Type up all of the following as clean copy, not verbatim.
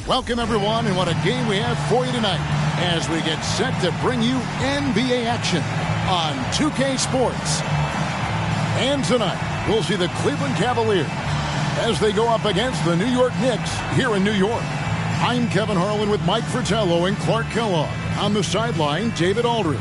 Welcome, everyone, and what a game we have for you tonight as we get set to bring you NBA action on 2K Sports. And tonight, we'll see the Cleveland Cavaliers as they go up against the New York Knicks here in New York. I'm Kevin Harlan with Mike Fratello and Clark Kellogg. On the sideline, David Aldridge.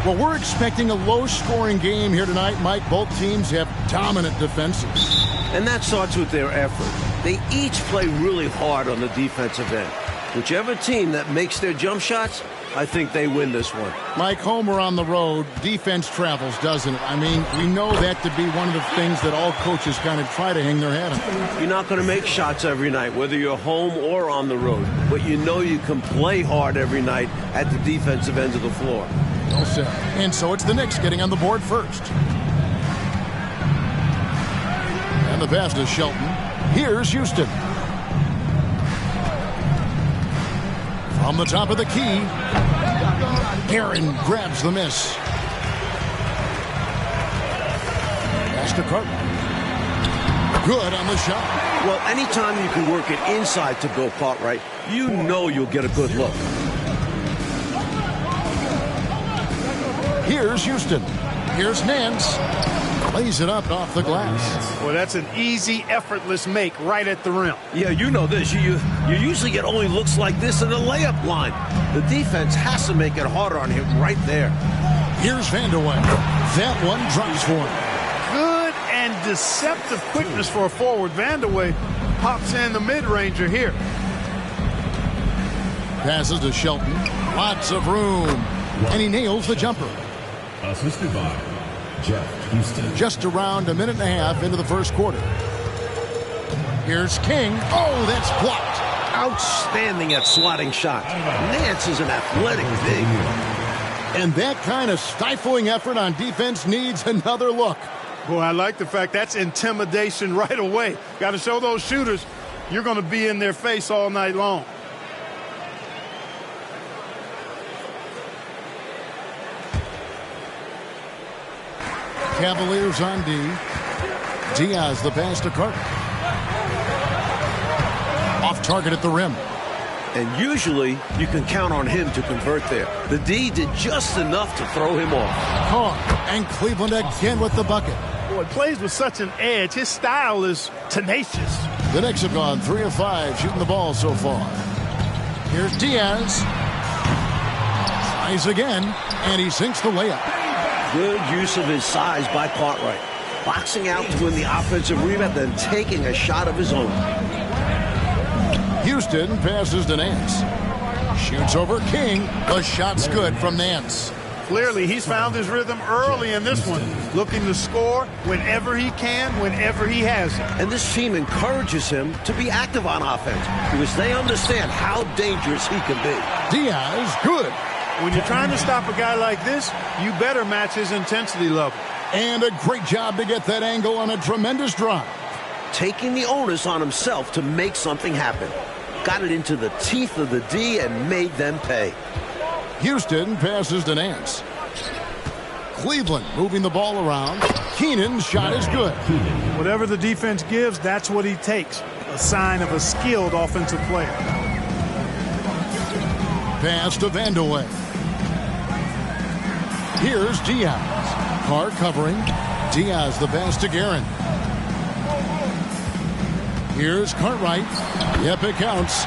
Well, we're expecting a low-scoring game here tonight, Mike. Both teams have dominant defenses. And that starts with their effort. They each play really hard on the defensive end. Whichever team that makes their jump shots, I think they win this one. Mike, home or on the road, defense travels, doesn't it? I mean, we know that to be one of the things that all coaches kind of try to hang their hat on. You're not going to make shots every night, whether you're home or on the road. But you know you can play hard every night at the defensive end of the floor. All set. And so it's the Knicks getting on the board first. And the pass to Shelton. Here's Houston. From the top of the key, Aaron grabs the miss. Pass to Carter. Good on the shot. Well, anytime you can work it inside to Bill Cartwright, you know you'll get a good look. Here's Houston. Here's Nance. Lays it up off the glass. Well, that's an easy, effortless make right at the rim. Yeah, you know this. You usually get only looks like this in the layup line. The defense has to make it harder on him right there. Here's Vandeweghe. That one drops for him. Good and deceptive quickness for a forward. Vandeweghe pops in the mid-ranger here. Passes to Shelton. Lots of room. And he nails the jumper. Assisted by Jeff Houston. Just around a minute and a half into the first quarter. Here's King. Oh, that's blocked. Outstanding at swatting shots. Nance is an athletic big. And that kind of stifling effort on defense needs another look. Boy, I like the fact that's intimidation right away. Got to show those shooters you're going to be in their face all night long. Cavaliers on D. Diaz the pass to Carter. Off target at the rim. And usually you can count on him to convert there. The D did just enough to throw him off. And Cleveland again with the bucket. Boy, plays with such an edge. His style is tenacious. The Knicks have gone 3 of 5 shooting the ball so far. Here's Diaz. Tries again, and he sinks the layup. Good use of his size by Cartwright. Boxing out to win the offensive rebound, then taking a shot of his own. Houston passes to Nance. Shoots over King. The shot's good from Nance. Clearly, he's found his rhythm early in this one. Looking to score whenever he can, whenever he has it. And this team encourages him to be active on offense because they understand how dangerous he can be. Diaz, good. When you're trying to stop a guy like this, you better match his intensity level. And a great job to get that angle on a tremendous drive. Taking the onus on himself to make something happen. Got it into the teeth of the D and made them pay. Houston passes to Nance. Cleveland moving the ball around. Keenan's shot is good. Whatever the defense gives, that's what he takes. A sign of a skilled offensive player. Pass to Vandeweghe. Here's Diaz. Carr covering. Diaz the pass to Guerin. Here's Cartwright. Yep, it counts.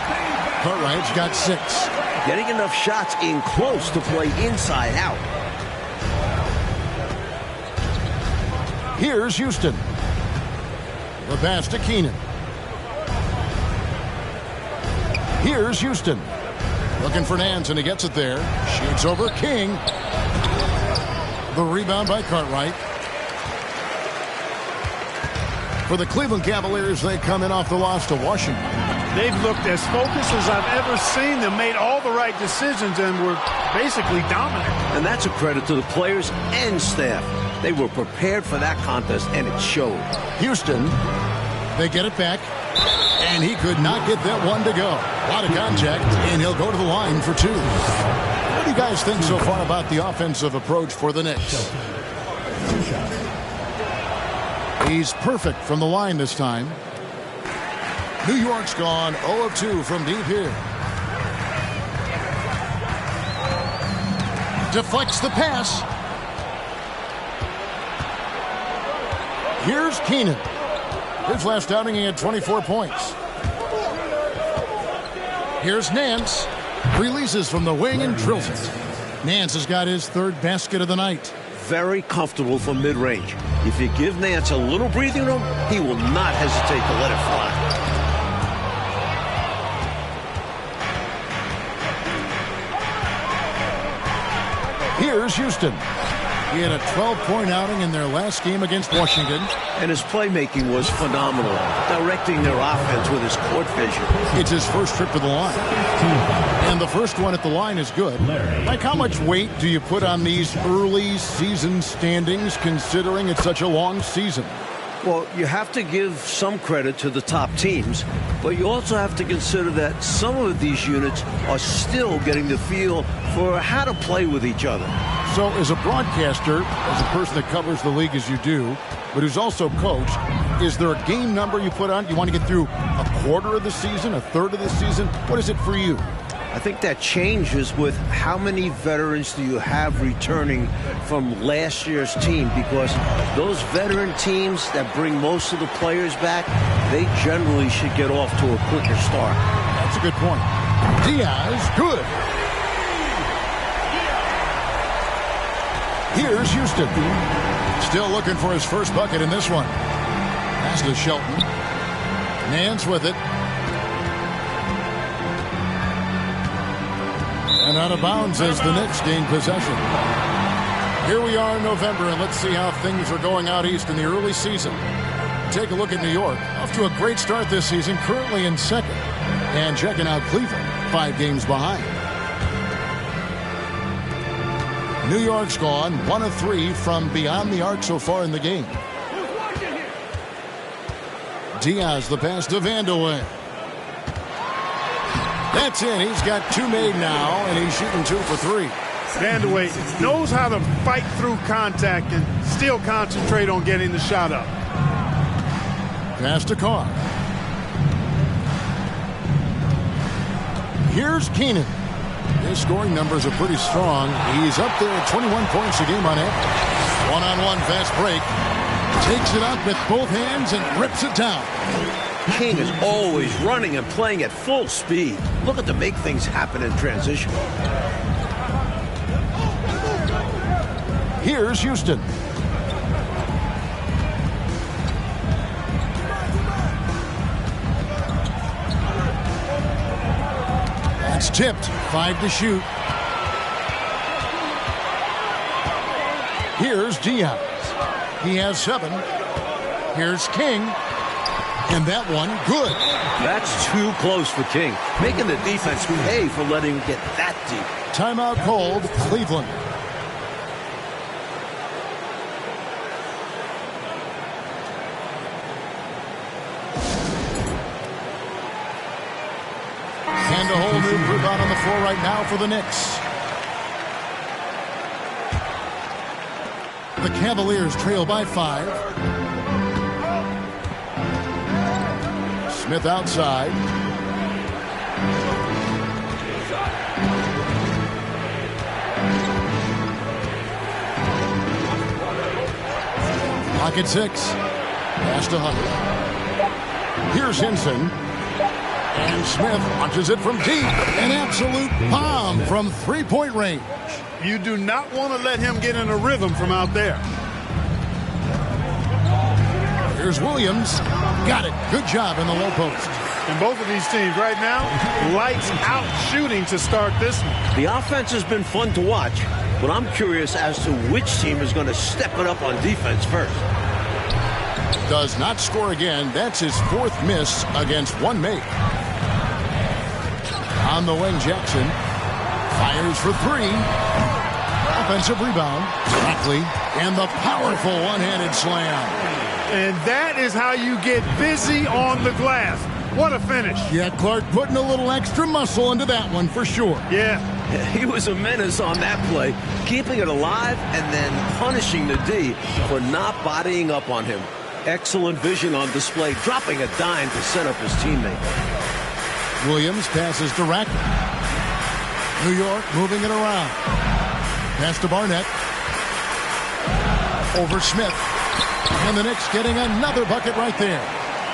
Cartwright's got 6. Getting enough shots in close to play inside out. Here's Houston. The pass to Keenan. Here's Houston. Looking for Nance, and he gets it there. Shoots over King. The rebound by Cartwright. For the Cleveland Cavaliers, they come in off the loss to Washington. They've looked as focused as I've ever seen them, made all the right decisions, and were basically dominant. And that's a credit to the players and staff. They were prepared for that contest, and it showed. Houston, they get it back, and he could not get that one to go. A lot of contact, and he'll go to the line for 2. What do you guys think so far about the offensive approach for the Knicks? He's perfect from the line this time. New York's gone 0 of 2 from deep here. Deflects the pass. Here's Keenan. His last outing, he had 24 points. Here's Nance. Releases from the wing and drills it. Nance has got his 3rd basket of the night. Very comfortable from mid-range. If you give Nance a little breathing room, he will not hesitate to let it fly. Here's Houston. He had a 12-point outing in their last game against Washington. And his playmaking was phenomenal, directing their offense with his court vision. It's his first trip to the line. And the first one at the line is good. Like, how much weight do you put on these early season standings, considering it's such a long season? Well, you have to give some credit to the top teams, but you also have to consider that some of these units are still getting the feel for how to play with each other. So as a broadcaster, as a person that covers the league as you do, but who's also coached, is there a game number you put on? You want to get through a quarter of the season, a third of the season? What is it for you? I think that changes with how many veterans do you have returning from last year's team, because those veteran teams that bring most of the players back, they generally should get off to a quicker start. That's a good point. Diaz, good. Here's Houston. Still looking for his first bucket in this one. Pass to Shelton. Nance with it. And out of bounds as the Knicks gain possession. Here we are in November, and let's see how things are going out east in the early season. Take a look at New York. Off to a great start this season, currently in 2nd. And checking out Cleveland, 5 games behind. New York's gone 1 of 3 from beyond the arc so far in the game. Diaz, the pass to Vandeweghe. That's in. He's got 2 made now, and he's shooting 2 for 3. Vandeweghe knows how to fight through contact and still concentrate on getting the shot up. Pass to Carr. Here's Keenan. His scoring numbers are pretty strong. He's up there at 21 points a game on average. One-on-one fast break. Takes it up with both hands and rips it down. King is always running and playing at full speed. Looking to make things happen in transition. Here's Houston. That's tipped. 5 to shoot. Here's Diaz. He has 7. Here's King. And that one, good. That's too close for King. Making the defense pay for letting him get that deep. Timeout called, Cleveland. And a whole new group out on the floor right now for the Knicks. The Cavaliers trail by 5. Smith outside. Pocket 6. Pass to Hunt. Here's Henson. And Smith launches it from deep. An absolute bomb from 3-point range. You do not want to let him get in a rhythm from out there. Here's Williams. Got it. Good job in the low post. And both of these teams right now, lights out shooting to start this one. The offense has been fun to watch, but I'm curious as to which team is going to step it up on defense first. Does not score again. That's his 4th miss against 1 make. On the wing, Jackson fires for 3. offensive rebound. Directly, and the powerful one-handed slam. And that is how you get busy on the glass. What a finish. Yeah, Clark putting a little extra muscle into that one for sure. Yeah. He was a menace on that play, keeping it alive and then punishing the D for not bodying up on him. Excellent vision on display, dropping a dime to set up his teammate. Williams passes directly. New York moving it around. Pass to Barnett. Over Smith. And the Knicks getting another bucket right there.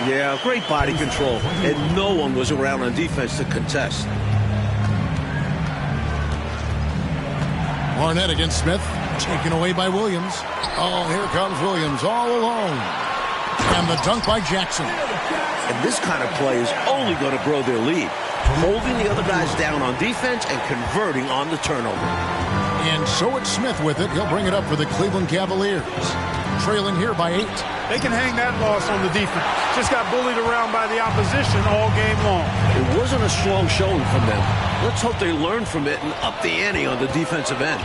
Yeah, great body control. And no one was around on defense to contest. Barnett against Smith. Taken away by Williams. Oh, here comes Williams all alone. And the dunk by Jackson. And this kind of play is only going to grow their lead. Holding the other guys down on defense and converting on the turnover. And so it's Smith with it. He'll bring it up for the Cleveland Cavaliers. Trailing here by 8. They can hang that loss on the defense. Just got bullied around by the opposition all game long. It wasn't a strong showing from them. Let's hope they learn from it and up the ante on the defensive end.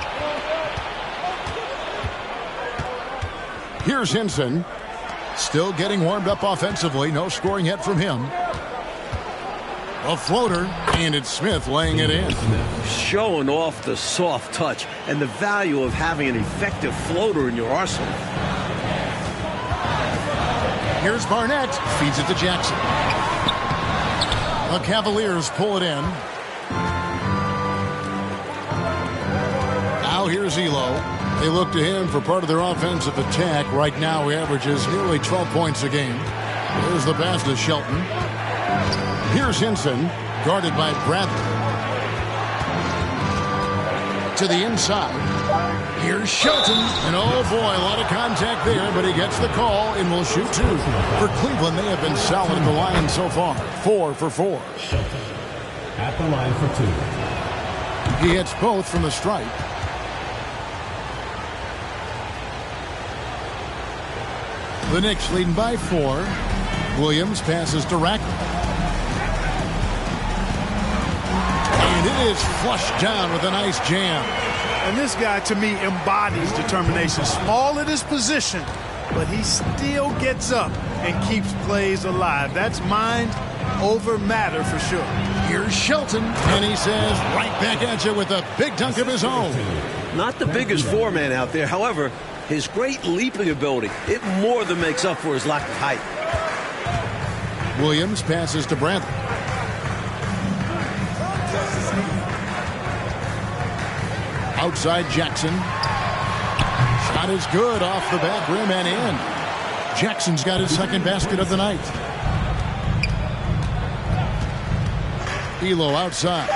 Here's Henson. Still getting warmed up offensively. No scoring yet from him. A floater, and it's Smith laying it in. Showing off the soft touch and the value of having an effective floater in your arsenal. Here's Barnett. Feeds it to Jackson. The Cavaliers pull it in. Now here's Elo. They look to him for part of their offensive attack. Right now he averages nearly 12 points a game. There's the pass to Shelton. Here's Henson, guarded by Bradley. To the inside. Here's Shelton. And oh boy, a lot of contact there, but he gets the call and will shoot 2. For Cleveland, they have been solid at the line so far. 4 for 4. Shelton at the line for 2. He hits both from the stripe. The Knicks leading by 4. Williams passes to Rack. And it is flushed down with a nice jam. And this guy, to me, embodies determination. Small at his position, but he still gets up and keeps plays alive. That's mind over matter for sure. Here's Shelton, and he says right back at you with a big dunk of his own. Not the biggest four-man out there. However, his great leaping ability, it more than makes up for his lack of height. Williams passes to Bradley. Outside Jackson. Shot is good off the back rim and in. Jackson's got his second basket of the night. Elo outside.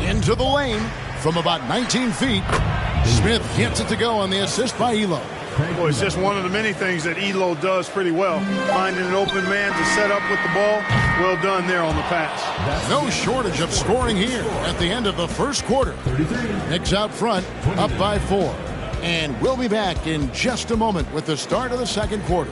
Into the lane from about 19 feet. Smith gets it to go on the assist by Elo. Boy, it's just one of the many things that Elo does pretty well. Finding an open man to set up with the ball. Well done there on the pass. No shortage of scoring here at the end of the first quarter. Knicks out front, up by 4. And we'll be back in just a moment with the start of the second quarter.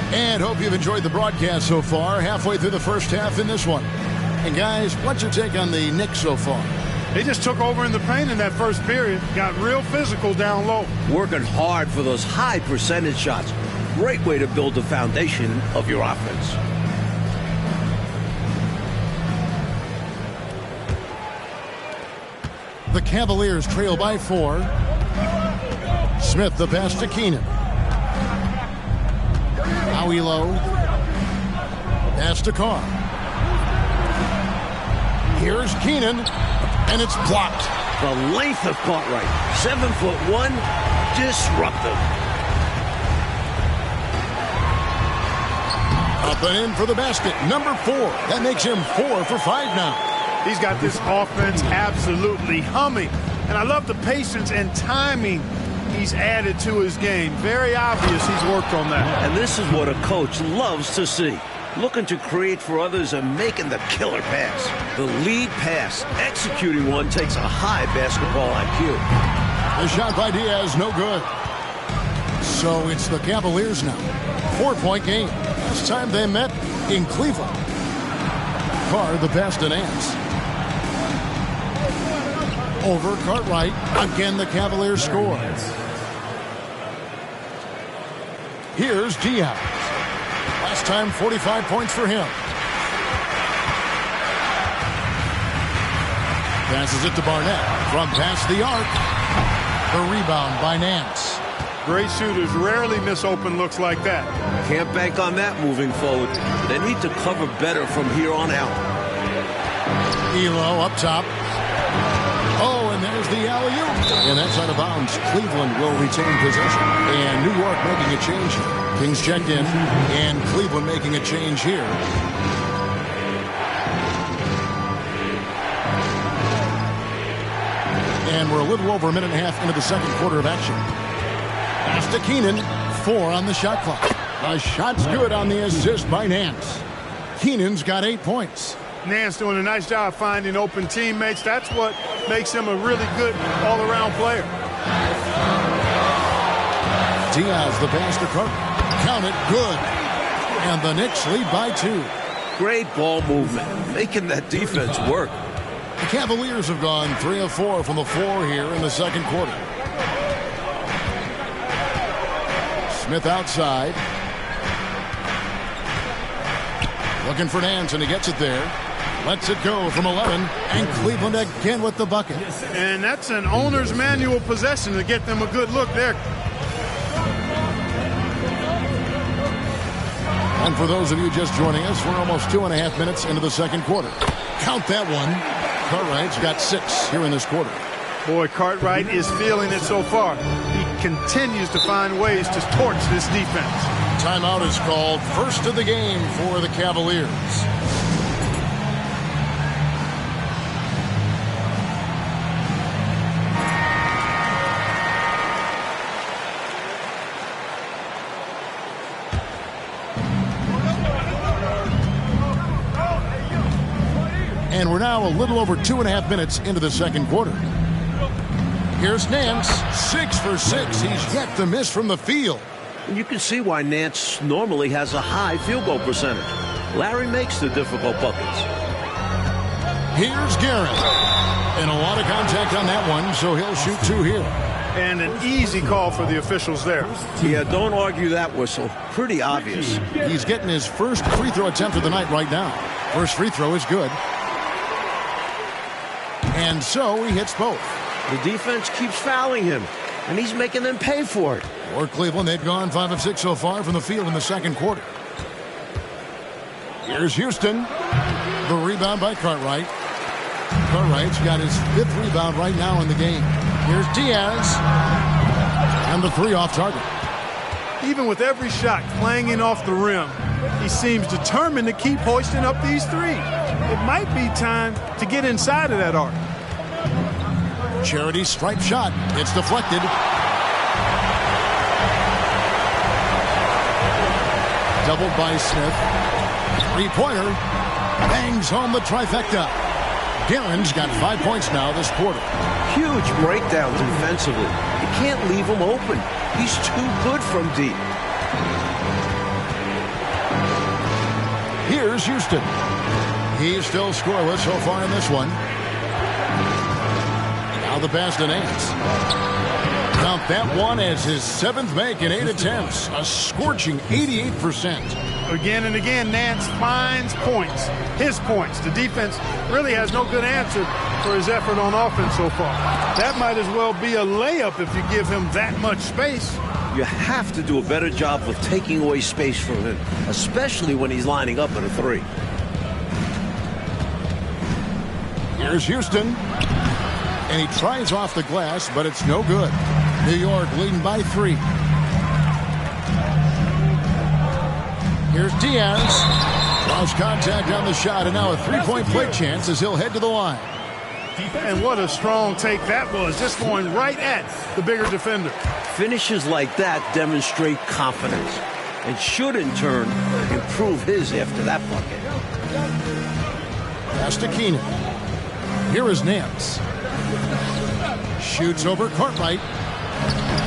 And hope you've enjoyed the broadcast so far. Halfway through the first half in this one. And guys, what's your take on the Knicks so far? They just took over in the paint in that first period. Got real physical down low. Working hard for those high percentage shots. Great way to build the foundation of your offense. The Cavaliers trail by 4. Smith the pass to Keenan. Now Elo. Pass to Carr. Here's Keenan. And it's blocked. The length of Cartwright. 7'1", disruptive. Up and in for the basket. Number 4. That makes him 4 for 5 now. He's got this offense absolutely humming. And I love the patience and timing he's added to his game. Very obvious he's worked on that. And this is what a coach loves to see. Looking to create for others and making the killer pass. The lead pass, executing one, takes a high basketball IQ. The shot by Diaz, no good. So it's the Cavaliers now. 4-point game. Last time they met in Cleveland. Carr, the pass to Nance. Over Cartwright. Again, the Cavaliers score. Here's Diaz. Last time, 45 points for him. Passes it to Barnett. From past the arc. The rebound by Nance. Great shooters rarely miss open looks like that. Can't bank on that moving forward. They need to cover better from here on out. Elo up top. Oh, and there's the alley-oop. And that's out of bounds. Cleveland will retain possession. And New York making a change here. Kings checked in. And Cleveland making a change here. And we're a little over a minute and a half into the second quarter of action. Pass to Keenan. 4 on the shot clock. A shot's good on the assist by Nance. Keenan's got 8 points. Nance doing a nice job finding open teammates. That's what makes him a really good all-around player. Diaz, the pass to Carter. Count it, good. And the Knicks lead by 2. Great ball movement, making that defense work. The Cavaliers have gone 3 of 4 from the floor here in the second quarter. Smith outside. Looking for Nance, and he gets it there. Lets it go from 11, and Cleveland again with the bucket. And that's an owner's manual possession to get them a good look there. And for those of you just joining us, we're almost 2.5 minutes into the second quarter. Count that one. Cartwright's got 6 here in this quarter. Boy, Cartwright is feeling it so far. He continues to find ways to torch this defense. Timeout is called. First of the game for the Cavaliers. And we're now a little over 2.5 minutes into the second quarter. Here's Nance, 6 for 6. He's yet to miss from the field. And you can see why Nance normally has a high field goal percentage. Larry makes the difficult buckets. Here's Garrett. And a lot of contact on that one, so he'll shoot 2 here. And an easy call for the officials there. Yeah, don't argue that whistle. Pretty obvious. He's getting his first free throw attempt of the night right now. First free throw is good. And so he hits both. The defense keeps fouling him, and he's making them pay for it. For Cleveland, they've gone 5 of 6 so far from the field in the second quarter. Here's Houston. The rebound by Cartwright. Cartwright's got his 5th rebound right now in the game. Here's Diaz. And the 3 off target. Even with every shot clanging off the rim, he seems determined to keep hoisting up these 3. It might be time to get inside of that arc. Charity stripe shot. It's deflected. Doubled by Smith. 3-pointer. Bangs home the trifecta. Guerin's got 5 points now this quarter. Huge breakdown defensively. You can't leave him open. He's too good from deep. Here's Houston. He's still scoreless so far in this one. Now the pass to Nance. Count that one as his 7th make in 8 attempts. A scorching 88%. Again and again, Nance finds points. His points. The defense really has no good answer for his effort on offense so far. That might as well be a layup if you give him that much space. You have to do a better job of taking away space from him, especially when he's lining up at a 3. Here's Houston. And he tries off the glass, but it's no good. New York leading by 3. Here's Diaz. Lost contact on the shot, and now a 3-point play chance as he'll head to the line. And what a strong take that was, just going right at the bigger defender. Finishes like that demonstrate confidence and should, in turn, improve his after that bucket. Pass to Keenan. Here is Nance. Shoots over Cartwright.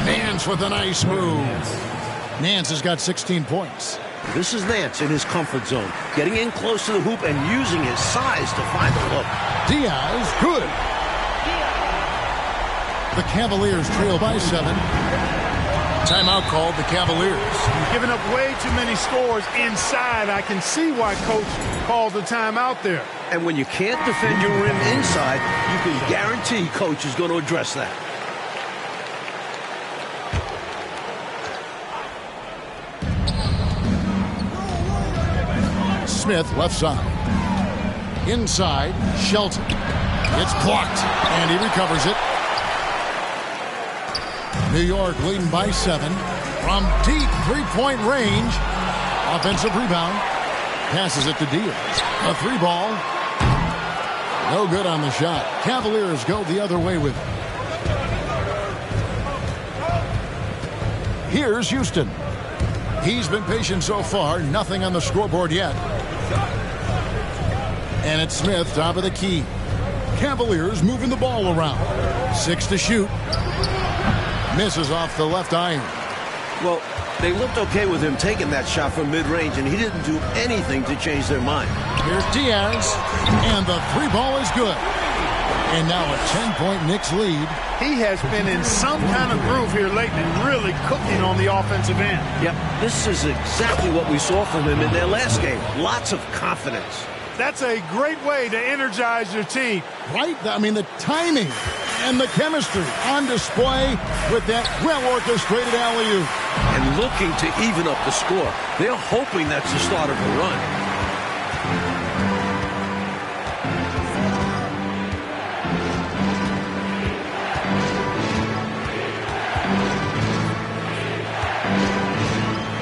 Nance with a nice move. Nance has got 16 points. This is Nance in his comfort zone, getting in close to the hoop and using his size to find the look. Diaz, good. The Cavaliers trail by 7. Timeout called the Cavaliers. Giving up way too many scores inside. I can see why Coach called the timeout there. And when you can't defend your rim inside, you can guarantee Coach is going to address that. Smith, left side. Inside, Shelton. It's blocked, and he recovers it. New York leading by 7. From deep three-point range. Offensive rebound. Passes it to Diaz. A 3-ball. No good on the shot. Cavaliers go the other way with it. Here's Houston. He's been patient so far. Nothing on the scoreboard yet. And it's Smith, top of the key. Cavaliers moving the ball around. 6 to shoot. Misses off the left iron. Well, they looked okay with him taking that shot from mid-range, and he didn't do anything to change their mind. Here's Diaz, and the 3-ball is good. And now a 10-point Knicks lead. He has been in some kind of groove here lately, really cooking on the offensive end. Yep, this is exactly what we saw from him in their last game. Lots of confidence. That's a great way to energize your team. Right? I mean, the timing and the chemistry on display with that well-orchestrated alley-oop. And looking to even up the score. They're hoping that's the start of a run.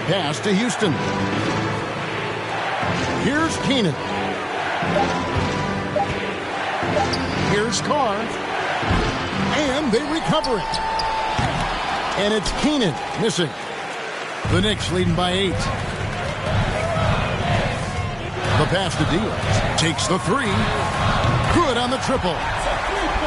Pass to Houston. Here's Keenan. Here's Carr. And they recover it. And it's Keenan missing. The Knicks leading by 8. The pass to Diaz. Takes the 3. Good on the triple.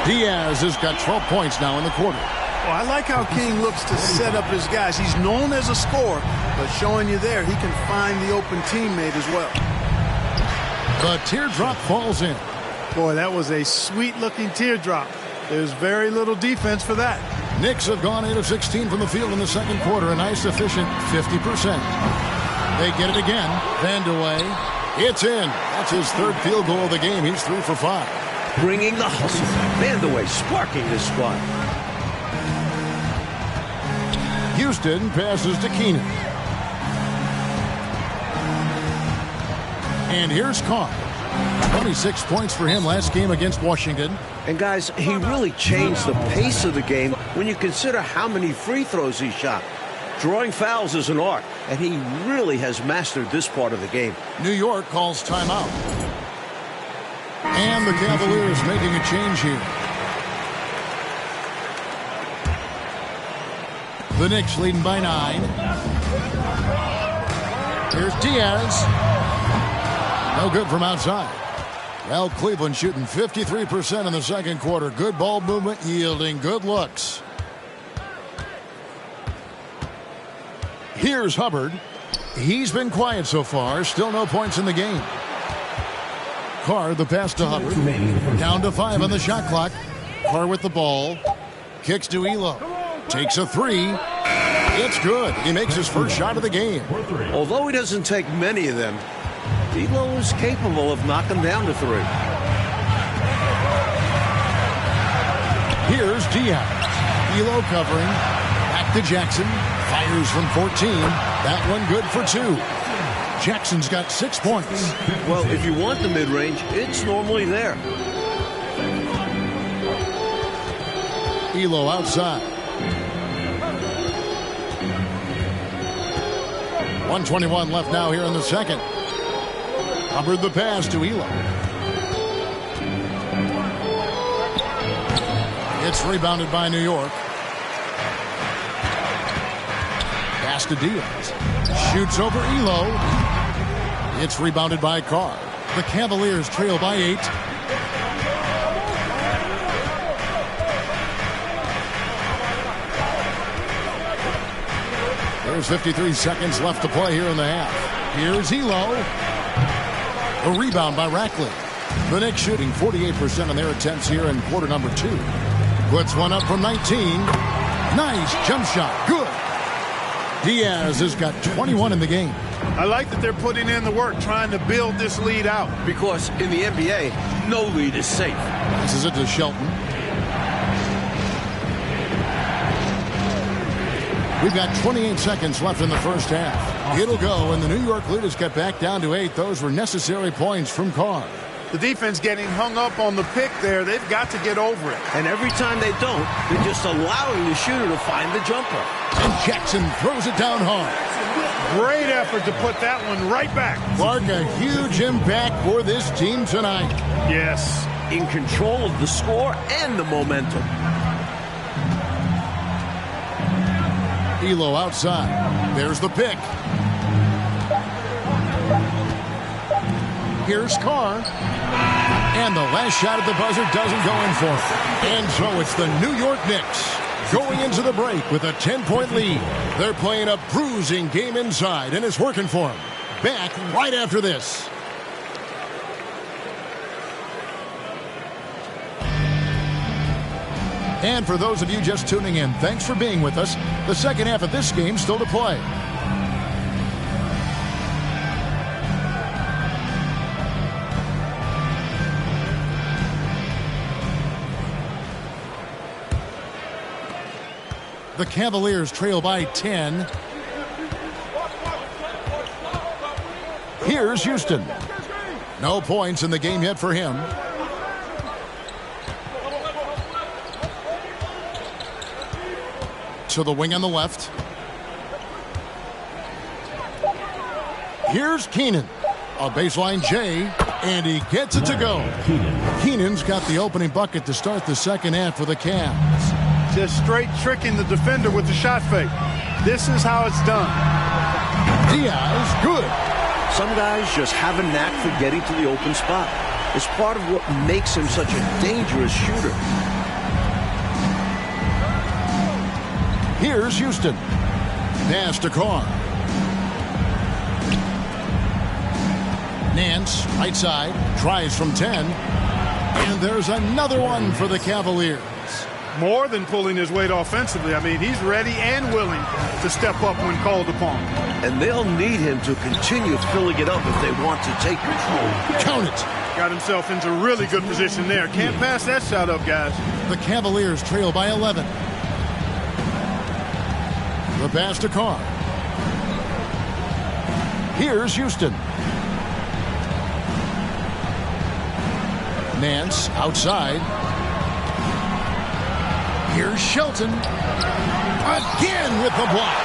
Diaz has got 12 points now in the quarter. Well, I like how King looks to set up his guys. He's known as a scorer, but showing you there, he can find the open teammate as well. The teardrop falls in. Boy, that was a sweet-looking teardrop. There's very little defense for that. Knicks have gone 8 of 16 from the field in the second quarter. A nice, efficient 50%. They get it again. Vandeweghe. It's in. That's his third field goal of the game. He's 3 for 5. Bringing the hustle. Vandeweghe sparking this squad. Houston passes to Keenan. And here's Carr. 26 points for him last game against Washington. And guys, he really changed the pace of the game when you consider how many free throws he shot. Drawing fouls is an art, and he really has mastered this part of the game. New York calls timeout. And the Cavaliers making a change here. The Knicks leading by 9. Here's Diaz. No good from outside. Well, Cleveland shooting 53% in the second quarter. Good ball movement, yielding good looks. Here's Hubbard. He's been quiet so far. Still no points in the game. Carr, the pass to Hubbard. Down to 5 on the shot clock. Carr with the ball. Kicks to Elo. Takes a 3. It's good. He makes his first shot of the game. Although he doesn't take many of them, Elo is capable of knocking down the 3. Here's Diaz. Elo covering. Back to Jackson. Fires from 14. That one good for 2. Jackson's got 6 points. Well, if you want the mid-range, it's normally there. Elo outside. 1:21 left now here in the second. Hubbard the pass to Elo. It's rebounded by New York. Pass to Diaz. Shoots over Elo. It's rebounded by Carr. The Cavaliers trail by 8. There's 53 seconds left to play here in the half. Here's Elo. A rebound by Rackley. The Knicks shooting 48% of their attempts here in quarter number 2. Puts one up from 19. Nice jump shot. Good. Diaz has got 21 in the game. I like that they're putting in the work, trying to build this lead out. Because in the NBA, no lead is safe. This is it to Shelton. We've got 28 seconds left in the first half. It'll go, and the New York lead is cut back down to 8. Those were necessary points from Carr. The defense getting hung up on the pick there. They've got to get over it. And every time they don't, they're just allowing the shooter to find the jumper. And Jackson throws it down hard. Great effort to put that one right back. Clark, a huge impact for this team tonight. Yes. In control of the score and the momentum. Elo outside. There's the pick. Here's Carr. And the last shot at the buzzer doesn't go in for him. And so it's the New York Knicks going into the break with a 10-point lead. They're playing a bruising game inside, and it's working for them. Back right after this. And for those of you just tuning in, thanks for being with us. The second half of this game still to play. The Cavaliers trail by 10. Here's Houston. No points in the game yet for him. To the wing on the left. Here's Keenan. A baseline J, and he gets it to go. Keenan's got the opening bucket to start the second half for the Cavs. Just straight tricking the defender with the shot fake. This is how it's done. Diaz, good. Some guys just have a knack for getting to the open spot. It's part of what makes him such a dangerous shooter. Here's Houston. Pass to Carr. Nance, right side, tries from 10. And there's another one for the Cavaliers. More than pulling his weight offensively. I mean, he's ready and willing to step up when called upon. And they'll need him to continue filling it up if they want to take control. Count it. Got himself into really good position there. Can't pass that shot up, guys. The Cavaliers trail by 11. The pass to Carr. Here's Houston. Nance outside. Here's Shelton. Again with the block.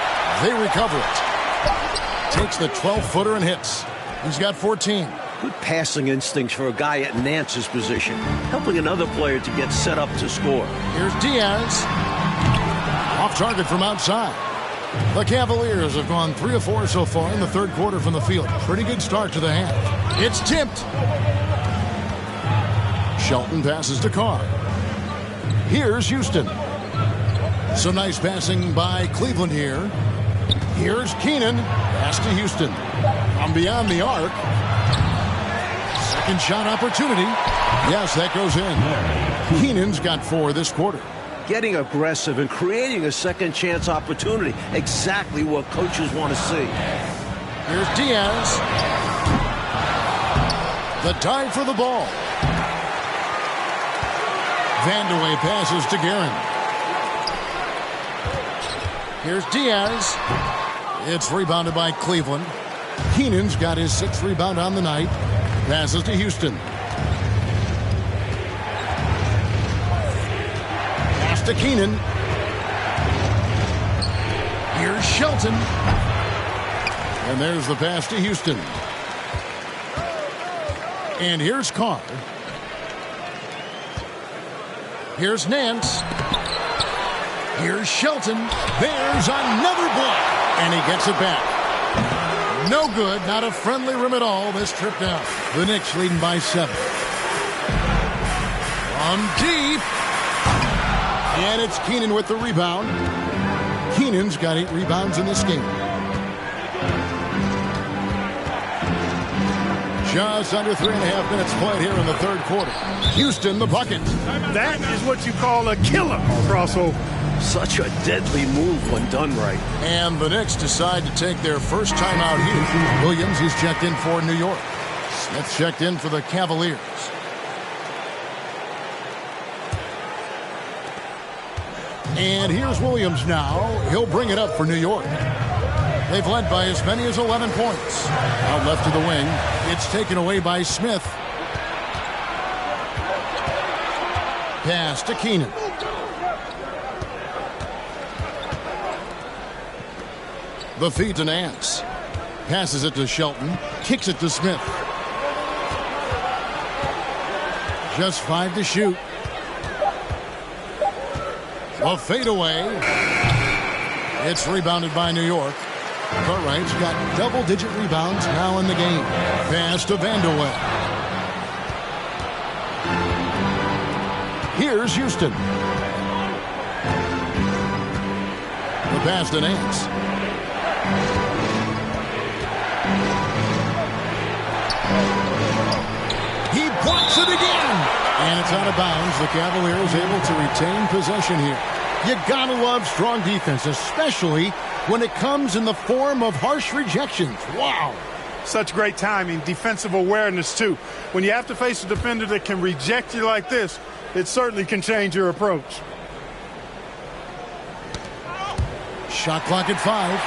They recover it. Takes the 12-footer and hits. He's got 14. Good passing instincts for a guy at Nance's position. Helping another player to get set up to score. Here's Diaz. Off target from outside. The Cavaliers have gone 3 of 4 so far in the third quarter from the field. Pretty good start to the half. It's tipped. Shelton passes to Carr. Here's Houston. Some nice passing by Cleveland here. Here's Keenan. Pass to Houston. From beyond the arc. Second shot opportunity. Yes, that goes in. Keenan's got 4 this quarter. Getting aggressive and creating a second chance opportunity. Exactly what coaches want to see. Here's Diaz. The dive for the ball. Vandeweghe passes to Guerin. Here's Diaz. It's rebounded by Cleveland. Keenan's got his 6th rebound on the night. Passes to Houston. Pass to Keenan. Here's Shelton. And there's the pass to Houston. And here's Carr. Here's Nance. Here's Shelton. There's another block. And he gets it back. No good. Not a friendly rim at all. This trip down. The Knicks leading by 7. From deep. And it's Keenan with the rebound. Keenan's got 8 rebounds in this game. Just under 3.5 minutes played here in the third quarter. Houston, the bucket. That is what you call a killer crossover. Such a deadly move when done right. And the Knicks decide to take their first time out here. Williams, he's checked in for New York. Smith checked in for the Cavaliers. And here's Williams now. He'll bring it up for New York. They've led by as many as 11 points. Out left to the wing. It's taken away by Smith. Pass to Keenan. The feed to Nance. Passes it to Shelton. Kicks it to Smith. Just 5 to shoot. A fadeaway. It's rebounded by New York. Cartwright's got double-digit rebounds now in the game. Pass to Vanderwell. Here's Houston. The pass to Nance. He blocks it again. And it's out of bounds. The Cavaliers able to retain possession here. You gotta love strong defense, especially when it comes in the form of harsh rejections. Wow. Such great timing, defensive awareness too. When you have to face a defender that can reject you like this, it certainly can change your approach. Shot clock at 5.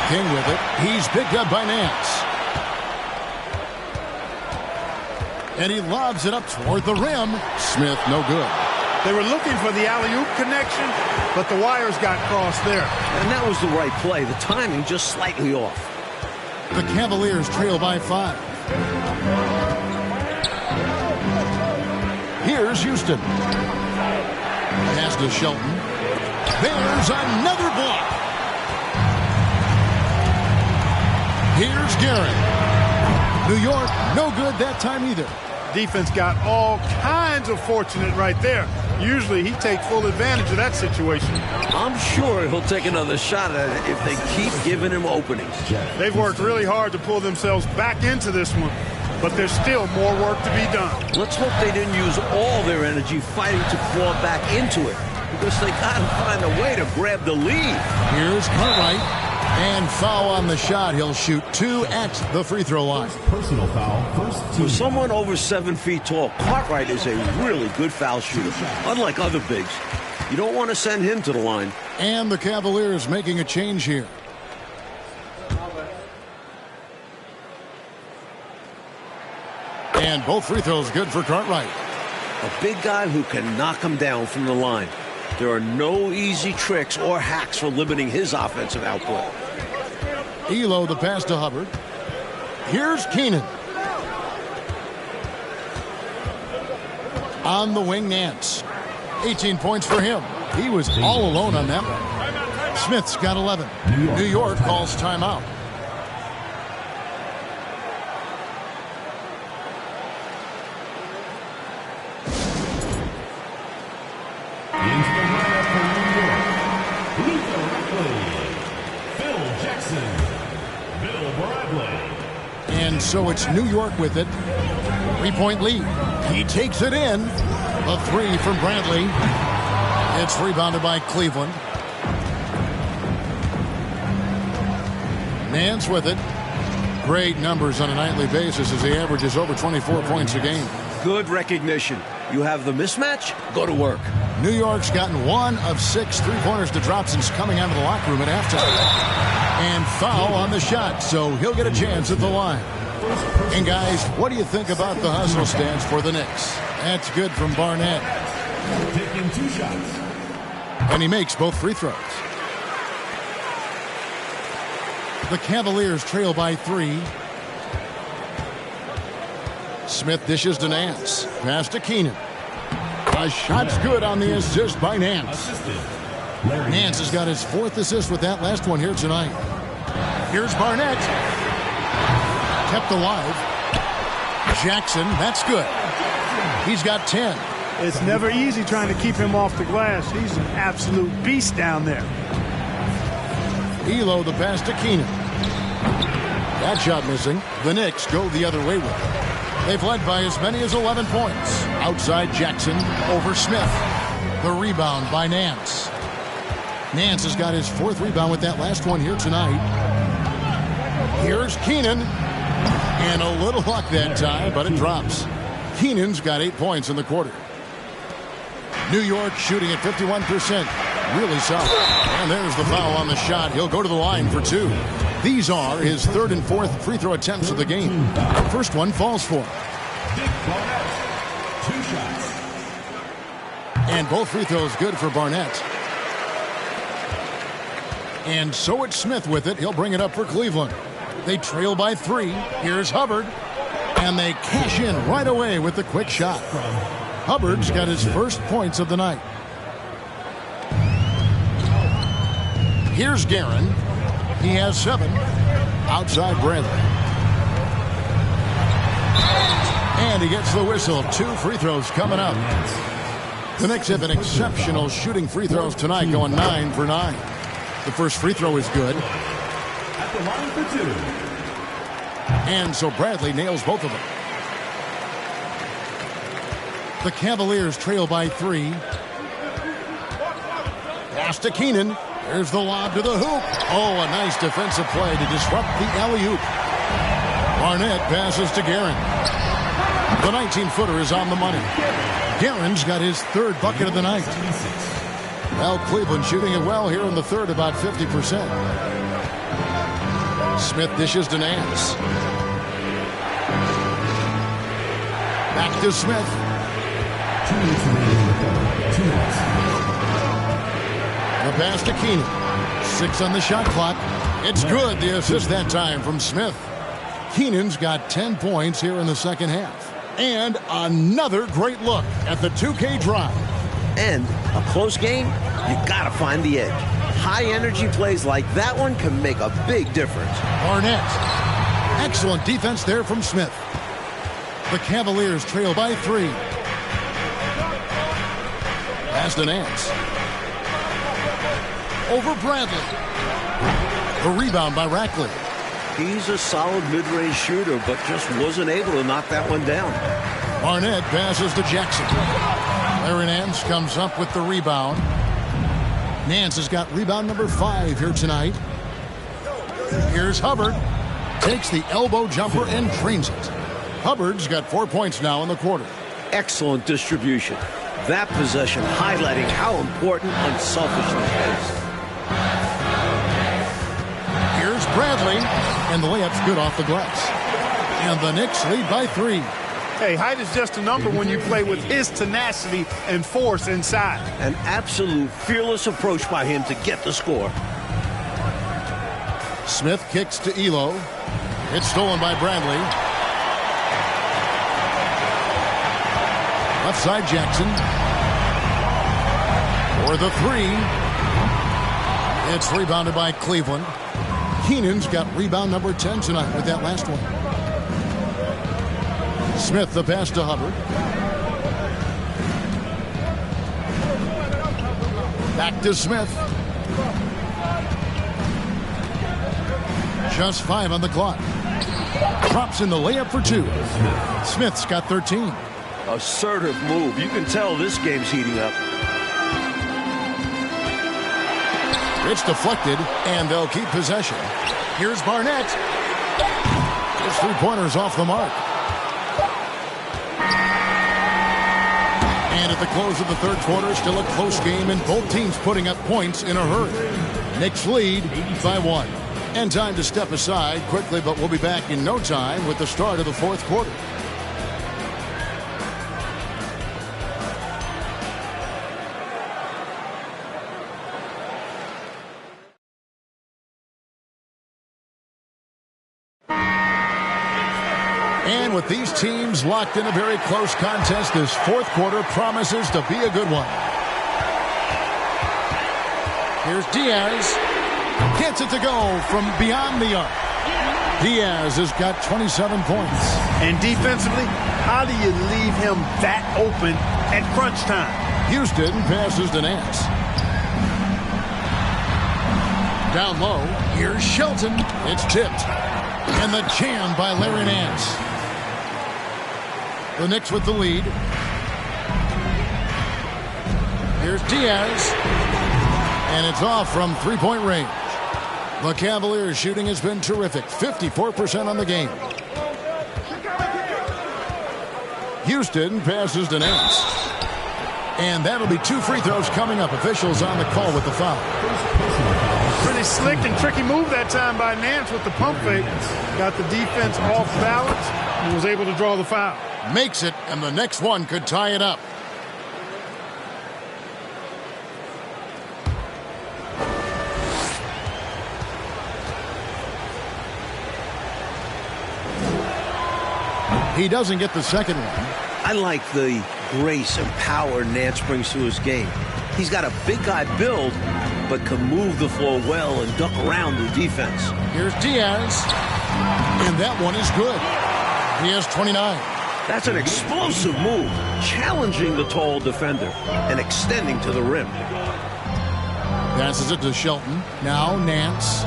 King with it. He's picked up by Nance. And he lobs it up toward the rim. Smith, no good. They were looking for the alley-oop connection, but the wires got crossed there. And that was the right play. The timing just slightly off. The Cavaliers trail by 5. Here's Houston. Pass to Shelton. There's another block. Here's Garrett. New York, no good that time either. Defense got all kinds of fortunate right there. Usually he takes full advantage of that situation. I'm sure he'll take another shot at it if they keep giving him openings. They've worked really hard to pull themselves back into this one, but there's still more work to be done. Let's hope they didn't use all their energy fighting to claw back into it, because they got to find a way to grab the lead. Here's Cartwright. And foul on the shot. He'll shoot 2 at the free throw line. Personal foul, first team. For someone over 7 feet tall, Cartwright is a really good foul shooter. Unlike other bigs, you don't want to send him to the line. And the Cavaliers making a change here. And both free throws good for Cartwright. A big guy who can knock him down from the line. There are no easy tricks or hacks for limiting his offensive output. Elo, the pass to Hubbard. Here's Keenan. On the wing, Nance. 18 points for him. He was all alone on that one. Smith's got 11. New York calls timeout. And so it's New York with it. 3-point lead. He takes it in. A 3 from Bradley. It's rebounded by Cleveland. Nance with it. Great numbers on a nightly basis as he averages over 24 points a game. Good recognition. You have the mismatch, go to work. New York's gotten 1 of 6 3-pointers to drop since coming out of the locker room at halftime. And foul on the shot, so he'll get a chance at the line. And guys, what do you think about the hustle stance for the Knicks? That's good from Barnett. Taking 2 shots. And he makes both free throws. The Cavaliers trail by 3. Smith dishes to Nance. Pass to Keenan. A shot's good on the assist by Nance. Nance has got his 4th assist with that last one here tonight. Here's Barnett. Kept alive. Jackson, that's good. He's got 10. It's never easy trying to keep him off the glass. He's an absolute beast down there. Elo the pass to Keenan. That shot missing. The Knicks go the other way with it. They've led by as many as 11 points. Outside Jackson over Smith. The rebound by Nance. Nance has got his 4th rebound with that last one here tonight. Here's Keenan. And a little luck that time, but it drops. Keenan's got 8 points in the quarter. New York shooting at 51%. Really solid. And there's the foul on the shot. He'll go to the line for 2. These are his 3rd and 4th free throw attempts of the game. The first one falls for him. 2 shots. And both free throws good for Barnett. And so it's Smith with it. He'll bring it up for Cleveland. They trail by 3. Here's Hubbard. And they cash in right away with the quick shot. Hubbard's got his first points of the night. Here's Guerin. He has 7. Outside Bradley. And he gets the whistle. 2 free throws coming up. The Knicks have been exceptional shooting free throws tonight, going 9 for 9. The first free throw is good. At the line for 2. And so Bradley nails both of them. The Cavaliers trail by 3. Pass to Keenan. There's the lob to the hoop. Oh, a nice defensive play to disrupt the alley-oop. Barnett passes to Guerin. The 19-footer is on the money. Guerin's got his 3rd bucket of the night. Well, Cleveland shooting it well here in the 3rd, about 50%. Smith dishes to Nance. Back to Smith. 2 minutes remaining in the third. 2 minutes. The pass to Keenan. 6 on the shot clock. It's good. The assist that time from Smith. Keenan's got 10 points here in the second half. And another great look at the 2K drive. And a close game, you got to find the edge. High-energy plays like that one can make a big difference. Barnett. Excellent defense there from Smith. The Cavaliers trail by 3. Pass to Nance. Over Bradley. The rebound by Rackley. He's a solid mid-range shooter, but just wasn't able to knock that one down. Barnett passes to Jackson. Larry Nance comes up with the rebound. Nance has got rebound number 5 here tonight. Here's Hubbard. Takes the elbow jumper and drains it. Hubbard's got 4 points now in the quarter. Excellent distribution. That possession highlighting how important unselfishness is. Here's Bradley, and the layup's good off the glass. And the Knicks lead by 3. Hey, height is just a number when you play with his tenacity and force inside. An absolute fearless approach by him to get the score. Smith kicks to Elo. It's stolen by Bradley. Left side Jackson. For the 3. It's rebounded by Cleveland. Keenan's got rebound number 10 tonight with that last one. Smith the pass to Hubbard. Back to Smith. Just 5 on the clock. Drops in the layup for 2. Smith's got 13. Assertive move. You can tell this game's heating up. It's deflected, and they'll keep possession. Here's Barnett. His 3-pointer's off the mark. And at the close of the 3rd quarter, still a close game, and both teams putting up points in a hurry. Knicks lead by 1. And time to step aside quickly, but we'll be back in no time with the start of the 4th quarter. And with these teams locked in a very close contest, this 4th quarter promises to be a good one. Here's Diaz. Gets it to go from beyond the arc. Diaz has got 27 points. And defensively, how do you leave him that open at crunch time. Houston passes to Nance. Down low, here's Shelton. It's tipped. And the jam by Larry Nance. The Knicks with the lead. Here's Diaz. And it's off from three-point range. The Cavaliers shooting has been terrific. 54% on the game. Houston passes to Nance. And that'll be 2 free throws coming up. Officials on the call with the foul. Pretty slick and tricky move that time by Nance with the pump fake. Got the defense off balance and was able to draw the foul. Makes it, and the next one could tie it up. He doesn't get the second one. I like the grace and power Nance brings to his game. He's got a big guy build, but can move the floor well and duck around the defense. Here's Diaz. And that one is good. He has 29. That's an explosive move, challenging the tall defender and extending to the rim. Passes it to Shelton. Now Nance.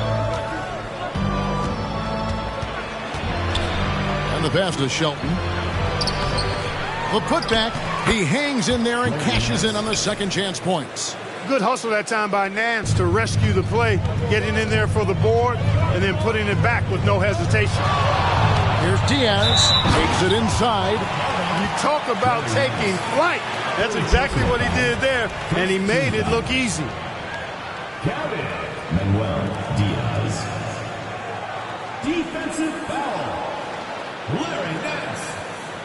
And the pass to Shelton. The putback. He hangs in there and cashes in on the second chance points. Good hustle that time by Nance to rescue the play, getting in there for the board and then putting it back with no hesitation. Here's Diaz. Takes it inside. You talk about taking flight. That's exactly what he did there, and he made it look easy. Manuel Diaz. Defensive foul. Larry Nance.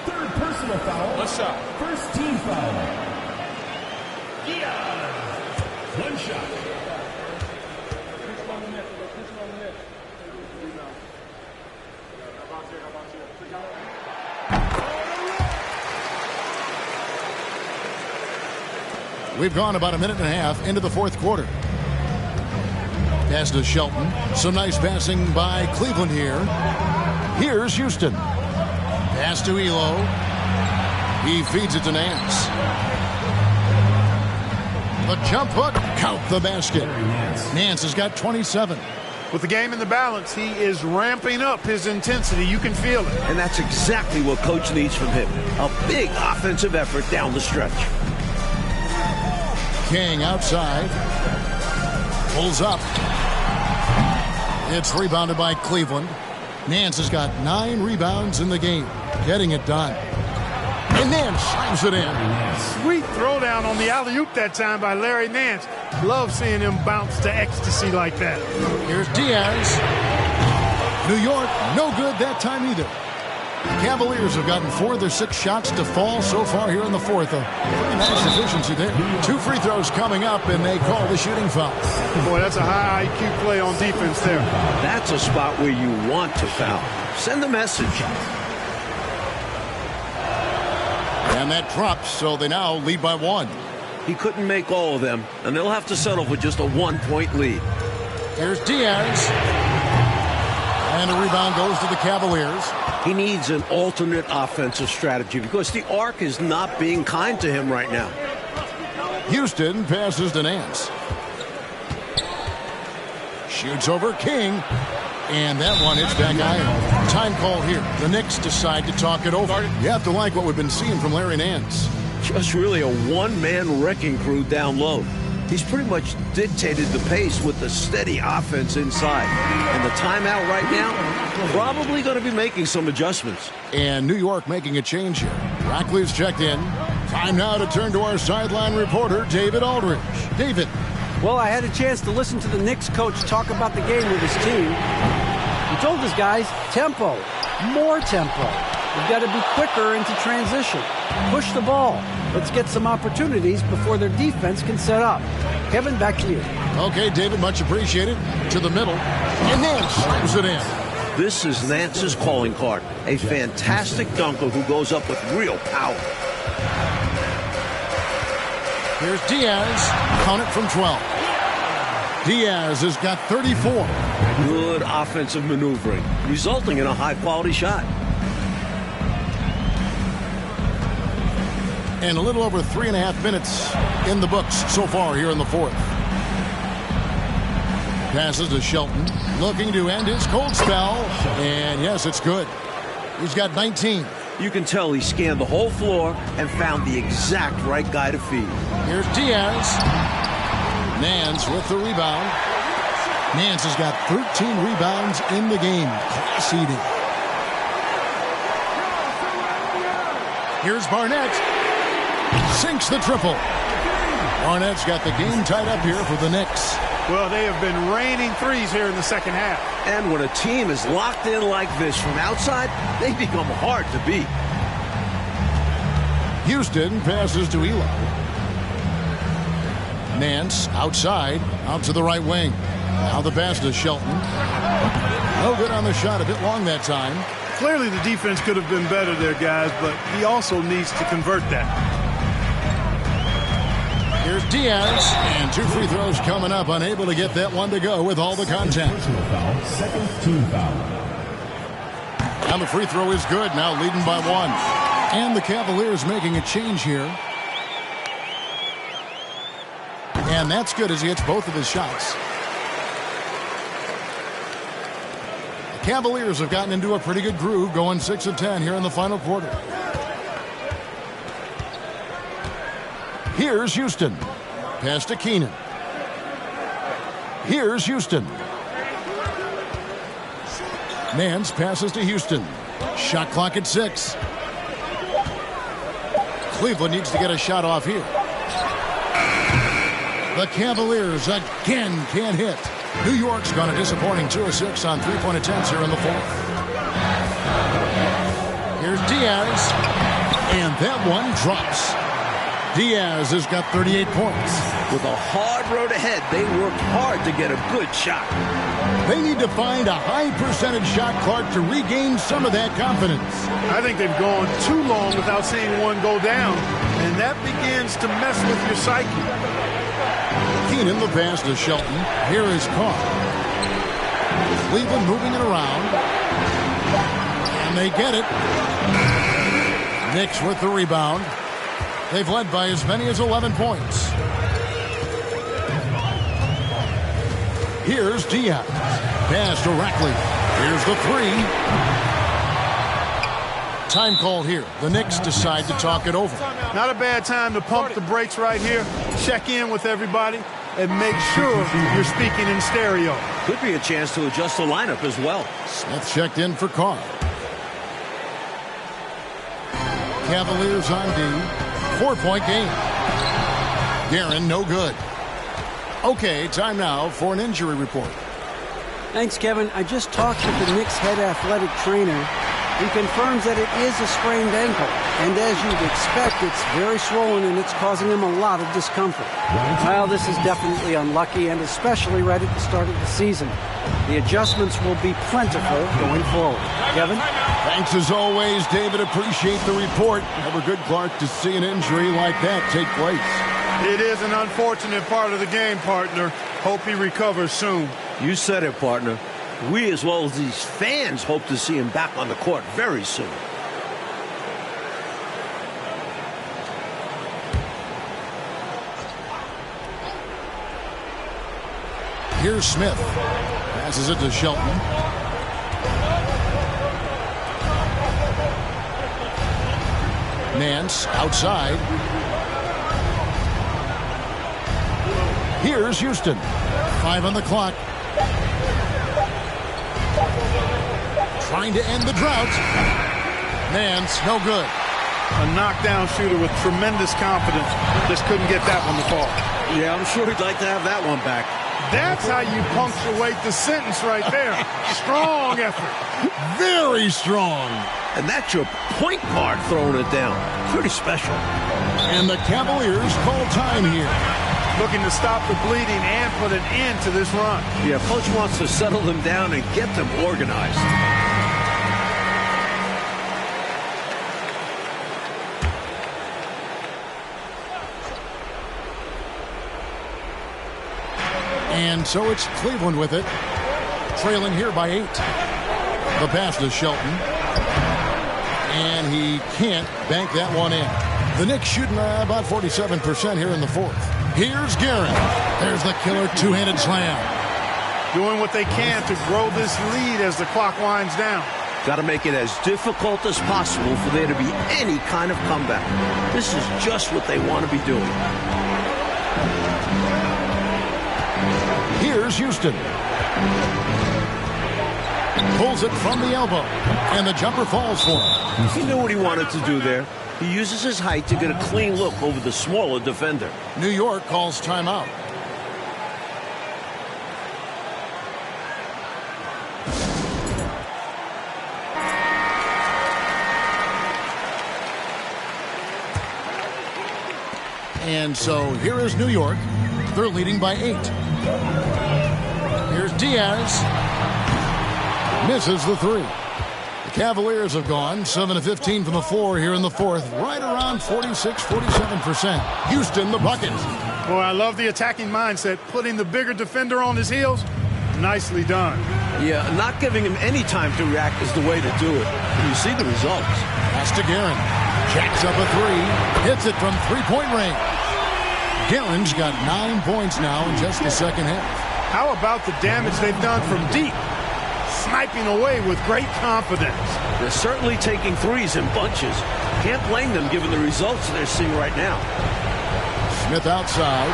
Third personal foul. One shot. First team foul. Diaz. One shot. We've gone about a minute and a half into the fourth quarter. Pass to Shelton. Some nice passing by Cleveland here. Here's Houston. Pass to Elo. He feeds it to Nance. The jump hook. Count the basket. Nance has got 27. With the game in the balance, he is ramping up his intensity. You can feel it. And that's exactly what Coach needs from him. A big offensive effort down the stretch. King outside. Pulls up. It's rebounded by Cleveland. Nance has got 9 rebounds in the game. Getting it done. And Nance slams it in. Sweet throwdown on the alley-oop that time by Larry Nance. Love seeing him bounce to ecstasy like that. Here's Diaz. New York, no good that time either. Cavaliers have gotten 4 of their 6 shots to fall so far here in the fourth. A pretty nice efficiency there. 2 free throws coming up, and they call the shooting foul. Boy, that's a high IQ play on defense there. That's a spot where you want to foul. Send the message. And that drops, so they now lead by 1. He couldn't make all of them, and they'll have to settle for just a 1-point lead. Here's Diaz. And a rebound goes to the Cavaliers. He needs an alternate offensive strategy because the arc is not being kind to him right now. Houston passes to Nance. Shoots over King. And that one hits back iron. Time call here. The Knicks decide to talk it over. You have to like what we've been seeing from Larry Nance. Just really a one-man wrecking crew down low. He's pretty much dictated the pace with the steady offense inside. And the timeout right now, probably going to be making some adjustments. And New York making a change here. Rockley's checked in. Time now to turn to our sideline reporter, David Aldridge. David. Well, I had a chance to listen to the Knicks coach talk about the game with his team. He told his guys, tempo, more tempo. We've got to be quicker into transition. Push the ball. Let's get some opportunities before their defense can set up. Kevin, back to you. Okay, David, much appreciated. To the middle. And Nance slams it in. This is Nance's calling card. A fantastic dunker who goes up with real power. Here's Diaz. Count it from 12. Diaz has got 34. Good offensive maneuvering, resulting in a high-quality shot. And a little over 3.5 minutes in the books so far here in the fourth. Passes to Shelton, looking to end his cold spell. And yes, it's good. He's got 19. You can tell he scanned the whole floor and found the exact right guy to feed. Here's Diaz. Nance with the rebound. Nance has got 13 rebounds in the game. Class eating. Here's Barnett. Sinks the triple. Barnett's got the game tied up here for the Knicks. Well, they have been raining threes here in the second half. And when a team is locked in like this from outside, they become hard to beat. Houston passes to Eli. Nance outside, out to the right wing. Now the pass to Shelton. No good on the shot, a bit long that time. Clearly the defense could have been better there, guys, but he also needs to convert that. Here's Diaz, and 2 free throws coming up, unable to get that one to go with all the contact. Second team foul. And the free throw is good, now leading by 1. And the Cavaliers making a change here. And that's good as he hits both of his shots. The Cavaliers have gotten into a pretty good groove, going 6 of 10 here in the final quarter. Here's Houston. Pass to Keenan. Here's Houston. Nance passes to Houston. Shot clock at 6. Cleveland needs to get a shot off here. The Cavaliers again can't hit. New York's gone a disappointing 2 of 6 on 3-point attempts here in the fourth. Here's Diaz. And that one drops. Diaz has got 38 points. With a hard road ahead, they worked hard to get a good shot. They need to find a high percentage shot, Clark, to regain some of that confidence. I think they've gone too long without seeing one go down, and that begins to mess with your psyche. Keenan, the pass to Shelton. Here is Carr. Cleveland moving it around. And they get it. Knicks with the rebound. They've led by as many as 11 points. Here's Diaz. Pass directly. Here's the 3. Time called here. The Knicks decide to talk it over. Not a bad time to pump the brakes right here. Check in with everybody and make sure you're speaking in stereo. Could be a chance to adjust the lineup as well. Smith checked in for Carr. Cavaliers on D. 4-point game. Guerin, no good. Okay, time now for an injury report. Thanks, Kevin. I just talked with the Knicks head athletic trainer. He confirms that it is a sprained ankle. And as you'd expect, it's very swollen and it's causing him a lot of discomfort. Well, this is definitely unlucky, and especially right at the start of the season. The adjustments will be plentiful going forward. Kevin? Thanks as always, David. Appreciate the report. Never good, Clark, to see an injury like that take place. It is an unfortunate part of the game, partner. Hope he recovers soon. You said it, partner. We, as well as these fans, hope to see him back on the court very soon. Here's Smith. Passes it to Shelton. Nance outside. Here's Houston. 5 on the clock. Trying to end the drought. Nance, no good. A knockdown shooter with tremendous confidence. Just couldn't get that one to fall. Yeah, I'm sure he'd like to have that one back. That's how you punctuate the sentence right there. Strong effort. Very strong. And that's your point guard throwing it down. Pretty special. And the Cavaliers call time here. Looking to stop the bleeding and put an end to this run. Yeah, coach wants to settle them down and get them organized. And so it's Cleveland with it. Trailing here by 8. The pass to Shelton. And he can't bank that one in. The Knicks shooting about 47% here in the fourth. Here's Garrett. There's the killer two-handed slam. Doing what they can to grow this lead as the clock winds down. Got to make it as difficult as possible for there to be any kind of comeback. This is just what they want to be doing. Here's Houston. Pulls it from the elbow, and the jumper falls for him. He knew what he wanted to do there. He uses his height to get a clean look over the smaller defender. New York calls timeout. And so here is New York. They're leading by 8. Here's Diaz. Misses the 3. The Cavaliers have gone 7 of 15 from the floor here in the fourth. Right around 46-47%. Houston, the bucket. Boy, I love the attacking mindset. Putting the bigger defender on his heels. Nicely done. Yeah, not giving him any time to react is the way to do it. And you see the results. Pass to Guerin. Jacks up a 3. Hits it from three-point range. Guerin's got 9 points now in just the second half. How about the damage they've done from deep? Sniping away with great confidence. They're certainly taking threes in bunches. Can't blame them given the results they're seeing right now. Smith outside.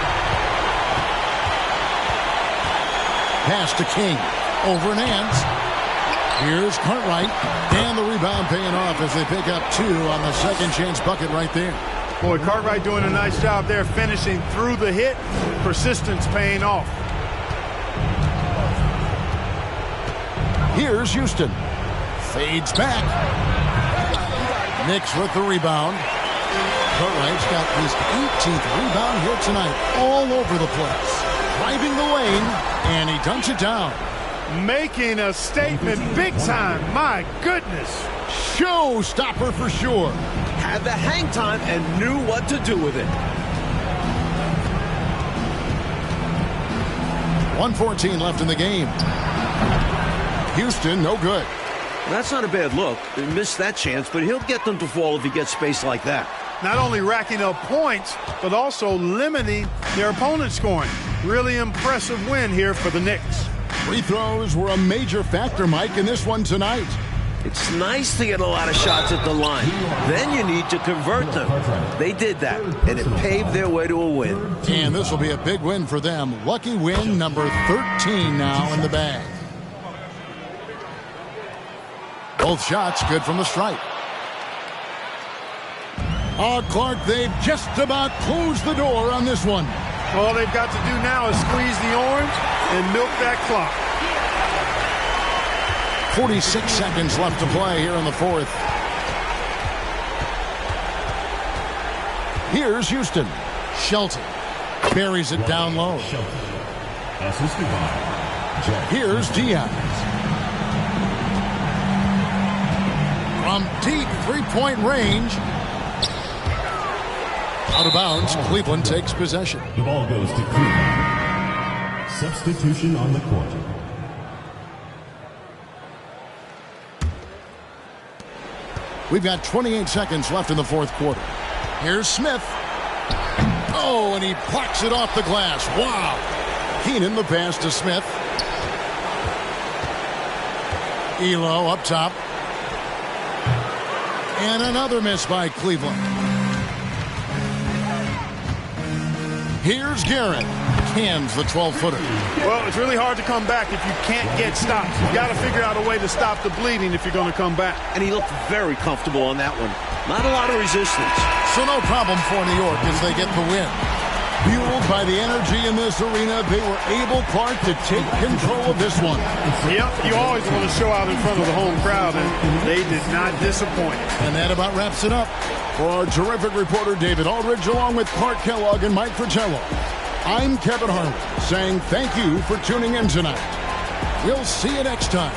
Pass to King. Over and hands. Here's Cartwright. And the rebound paying off as they pick up 2 on the second chance bucket right there. Boy, Cartwright doing a nice job there finishing through the hit. Persistence paying off. Here's Houston. Fades back. Knicks with the rebound. Cartwright's got his 18th rebound here tonight. All over the place. Driving the lane, and he dunks it down. Making a statement big time. My goodness. Showstopper for sure. Had the hang time and knew what to do with it. 1:14 left in the game. Houston, no good. That's not a bad look. He missed that chance, but he'll get them to fall if he gets space like that. Not only racking up points, but also limiting their opponent's scoring. Really impressive win here for the Knicks. Free throws were a major factor, Mike, in this one tonight. It's nice to get a lot of shots at the line. Then you need to convert them. They did that, and it paved their way to a win. And this will be a big win for them. Lucky win number 13 now in the bag. Both shots good from the stripe. Oh, Clark, they've just about closed the door on this one. All they've got to do now is squeeze the orange and milk that clock. 46 seconds left to play here in the fourth. Here's Houston. Shelton buries it down low. Here's Diaz. From deep three-point range. Out of bounds, Cleveland takes possession. The ball goes to Cleveland. Substitution on the court. We've got 28 seconds left in the fourth quarter. Here's Smith. Oh, and he plucks it off the glass. Wow. Keenan the pass to Smith. Elo up top. And another miss by Cleveland. Here's Garrett. Cans the 12-footer. Well, it's really hard to come back if you can't get stops. You've got to figure out a way to stop the bleeding if you're going to come back. And he looked very comfortable on that one. Not a lot of resistance. So no problem for New York as they get the win. Fueled by the energy in this arena, they were able, Clark, to take control of this one. Yep, you always want to show out in front of the home crowd, and they did not disappoint. And that about wraps it up. For our terrific reporter, David Aldridge, along with Clark Kellogg and Mike Fratello, I'm Kevin Harlan saying thank you for tuning in tonight. We'll see you next time